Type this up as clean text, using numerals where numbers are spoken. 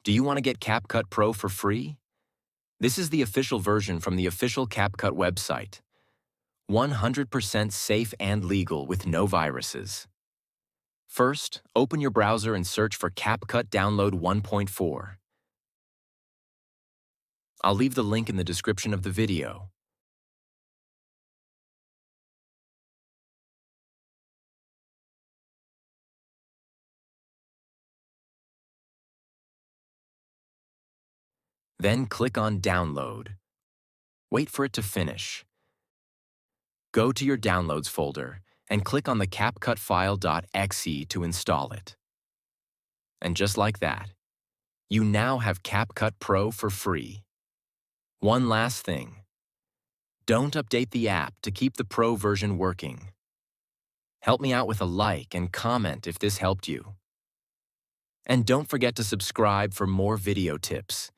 Do you want to get CapCut Pro for free? This is the official version from the official CapCut website. 100% safe and legal with no viruses. First, open your browser and search for CapCut Download 1.4. I'll leave the link in the description of the video. Then click on Download. Wait for it to finish. Go to your Downloads folder and click on the CapCut file.exe to install it. And just like that, you now have CapCut Pro for free. One last thing. Don't update the app to keep the Pro version working. Help me out with a like and comment if this helped you. And don't forget to subscribe for more video tips.